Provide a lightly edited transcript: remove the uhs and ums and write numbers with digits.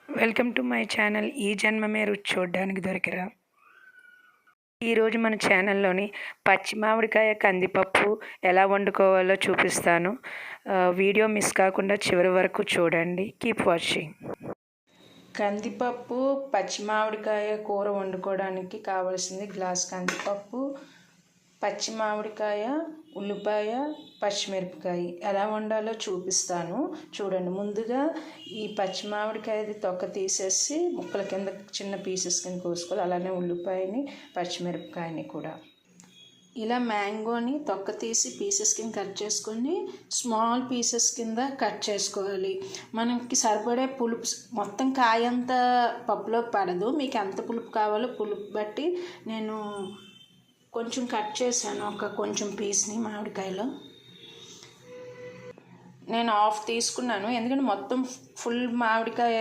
Welcome to my channel. ఈ జన్మమే రుచి చూడడానికి దొరికిరా. ఈరోజు మన ఛానల్లోని పచ్చి మామిడికాయ కందిపప్పు ఎలా వండుకోవాలో చూపిస్తాను. వీడియో మిస్ కాకుండా చివరి వరకు చూడండి. Keep watching. కందిపప్పు పచ్చి మామిడికాయ కూర వండుకోవడానికి కావాల్సింది గ్లాస్ కందిపప్పు, పచ్చి మామిడికాయ, ఉల్లిపాయ, పచ్చిమిరపకాయ. ఎలా వండాలో చూపిస్తాను చూడండి. ముందుగా ఈ పచ్చి మామిడికాయది తొక్క తీసేసి ముక్కల కింద చిన్న పీసెస్ కింద కోసుకోవాలి. అలానే ఉల్లిపాయని, పచ్చిమిరపకాయని కూడా ఇలా మ్యాంగోని తొక్క తీసి పీసెస్ కింద కట్ చేసుకొని స్మాల్ పీసెస్ కింద కట్ చేసుకోవాలి. మనకి సరిపడే పులుపు మొత్తం కాయంత పప్పులో పడదు. మీకు ఎంత పులుపు కావాలో పులుపు బట్టి నేను కొంచెం కట్ చేశాను. కొంచెం పీస్ని మామిడికాయలో నేను హాఫ్ తీసుకున్నాను, ఎందుకంటే మొత్తం ఫుల్ మామిడికాయ